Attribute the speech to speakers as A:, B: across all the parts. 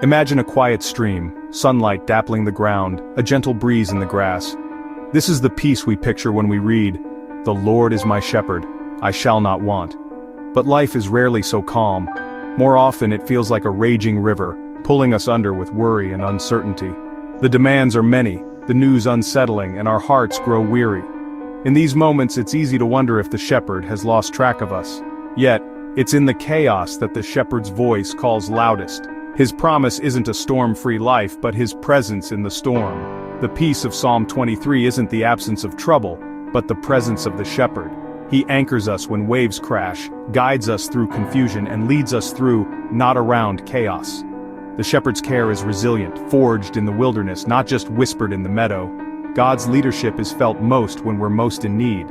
A: Imagine a quiet stream, sunlight dappling the ground, a gentle breeze in the grass. This is the peace we picture when we read, "The Lord is my shepherd, I shall not want." But life is rarely so calm. More often it feels like a raging river, pulling us under with worry and uncertainty. The demands are many, the news unsettling, and our hearts grow weary. In these moments it's easy to wonder if the shepherd has lost track of us. Yet, it's in the chaos that the shepherd's voice calls loudest. His promise isn't a storm-free life, but his presence in the storm. The peace of Psalm 23 isn't the absence of trouble, but the presence of the shepherd. He anchors us when waves crash, guides us through confusion, and leads us through, not around, chaos. The shepherd's care is resilient, forged in the wilderness, not just whispered in the meadow. God's leadership is felt most when we're most in need.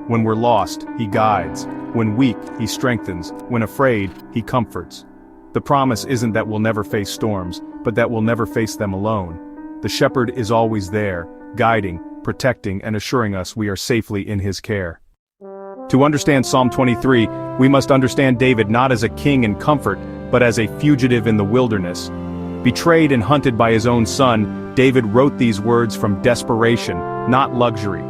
A: When we're lost, he guides. When weak, he strengthens. When afraid, he comforts. The promise isn't that we'll never face storms, but that we'll never face them alone. The shepherd is always there, guiding, protecting, and assuring us we are safely in his care. To understand Psalm 23, we must understand David not as a king in comfort, but as a fugitive in the wilderness. Betrayed and hunted by his own son, David wrote these words from desperation, not luxury.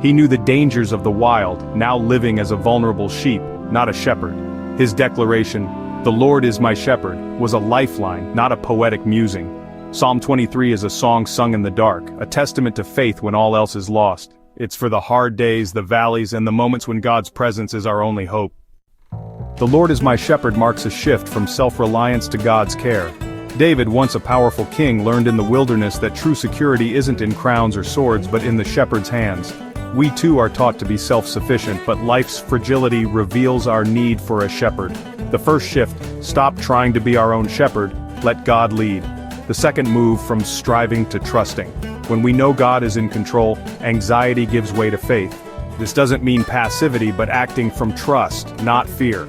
A: He knew the dangers of the wild, now living as a vulnerable sheep, not a shepherd. His declaration, "The Lord is my shepherd," was a lifeline, not a poetic musing. Psalm 23 is a song sung in the dark, a testament to faith when all else is lost. It's for the hard days, the valleys, and the moments when God's presence is our only hope. "The Lord is my shepherd" marks a shift from self-reliance to God's care. David, once a powerful king, learned in the wilderness that true security isn't in crowns or swords but in the shepherd's hands. We too are taught to be self-sufficient, but life's fragility reveals our need for a shepherd. The first shift, stop trying to be our own shepherd, let God lead. The second move, from striving to trusting. When we know God is in control, anxiety gives way to faith. This doesn't mean passivity, but acting from trust, not fear.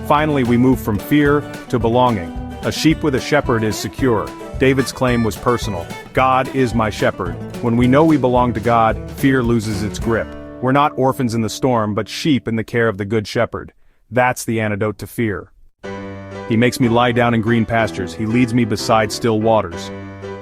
A: Finally, we move from fear to belonging. A sheep with a shepherd is secure. David's claim was personal. God is my shepherd. When we know we belong to God, fear loses its grip. We're not orphans in the storm, but sheep in the care of the good shepherd. That's the antidote to fear. He makes me lie down in green pastures. He leads me beside still waters.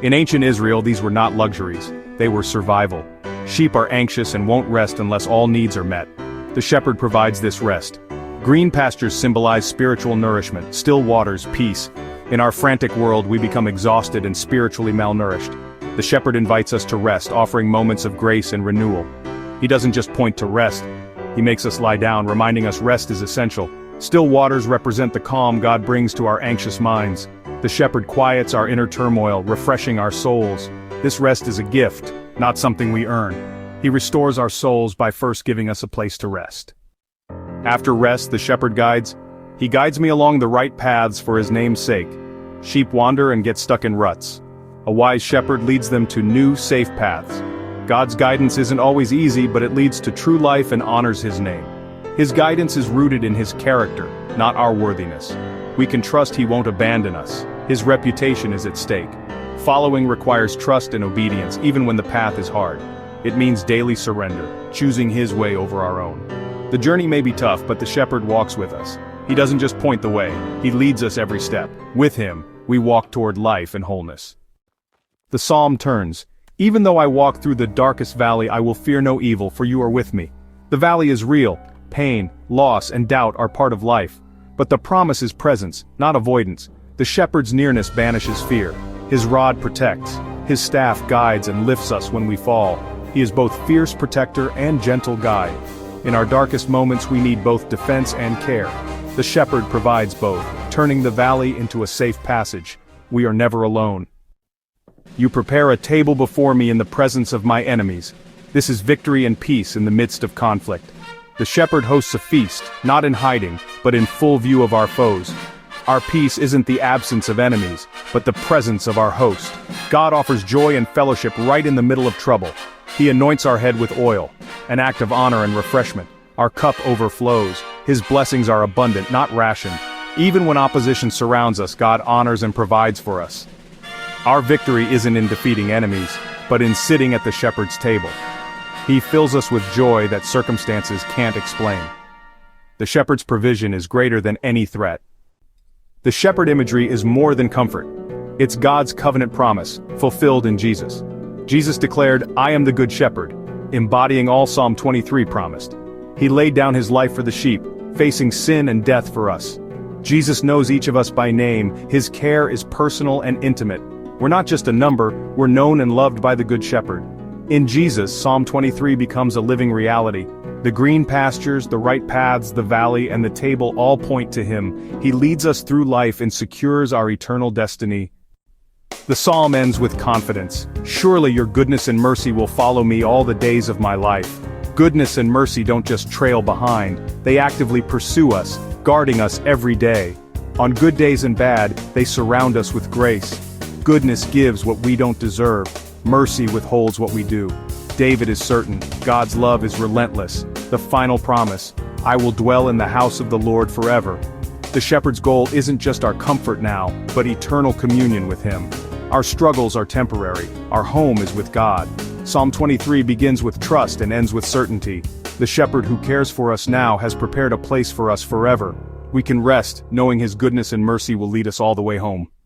A: In ancient Israel, these were not luxuries. They were survival. Sheep are anxious and won't rest unless all needs are met. The shepherd provides this rest. Green pastures symbolize spiritual nourishment, still waters, peace. In our frantic world, we become exhausted and spiritually malnourished. The shepherd invites us to rest, offering moments of grace and renewal. He doesn't just point to rest. He makes us lie down, reminding us rest is essential. Still waters represent the calm God brings to our anxious minds. The shepherd quiets our inner turmoil, refreshing our souls. This rest is a gift, not something we earn. He restores our souls by first giving us a place to rest. After rest, the shepherd guides. He guides me along the right paths for his name's sake. Sheep wander and get stuck in ruts. A wise shepherd leads them to new, safe paths. God's guidance isn't always easy, but it leads to true life and honors his name. His guidance is rooted in his character, not our worthiness. We can trust he won't abandon us. His reputation is at stake. Following requires trust and obedience, even when the path is hard. It means daily surrender, choosing his way over our own. The journey may be tough, but the shepherd walks with us. He doesn't just point the way, he leads us every step. With him, we walk toward life and wholeness. The psalm turns. "Even though I walk through the darkest valley, I will fear no evil, for you are with me." The valley is real. Pain, loss, and doubt are part of life. But the promise is presence, not avoidance. The shepherd's nearness banishes fear. His rod protects. His staff guides and lifts us when we fall. He is both fierce protector and gentle guide. In our darkest moments, we need both defense and care. The shepherd provides both, turning the valley into a safe passage. We are never alone. "You prepare a table before me in the presence of my enemies." This is victory and peace in the midst of conflict. The shepherd hosts a feast, not in hiding, but in full view of our foes. Our peace isn't the absence of enemies, but the presence of our host. God offers joy and fellowship right in the middle of trouble. He anoints our head with oil, an act of honor and refreshment. Our cup overflows. His blessings are abundant, not rationed. Even when opposition surrounds us, God honors and provides for us. Our victory isn't in defeating enemies, but in sitting at the shepherd's table. He fills us with joy that circumstances can't explain. The shepherd's provision is greater than any threat. The shepherd imagery is more than comfort. It's God's covenant promise, fulfilled in Jesus. Jesus declared, "I am the good shepherd," embodying all Psalm 23 promised. He laid down his life for the sheep, facing sin and death for us. Jesus knows each of us by name. His care is personal and intimate. We're not just a number, we're known and loved by the Good Shepherd. In Jesus, Psalm 23 becomes a living reality. The green pastures, the right paths, the valley, and the table all point to him. He leads us through life and secures our eternal destiny. The psalm ends with confidence. "Surely your goodness and mercy will follow me all the days of my life." Goodness and mercy don't just trail behind, they actively pursue us, guarding us every day. On good days and bad, they surround us with grace. Goodness gives what we don't deserve. Mercy withholds what we do. David is certain, God's love is relentless. The final promise, "I will dwell in the house of the Lord forever." The shepherd's goal isn't just our comfort now, but eternal communion with him. Our struggles are temporary, our home is with God. Psalm 23 begins with trust and ends with certainty. The shepherd who cares for us now has prepared a place for us forever. We can rest, knowing his goodness and mercy will lead us all the way home.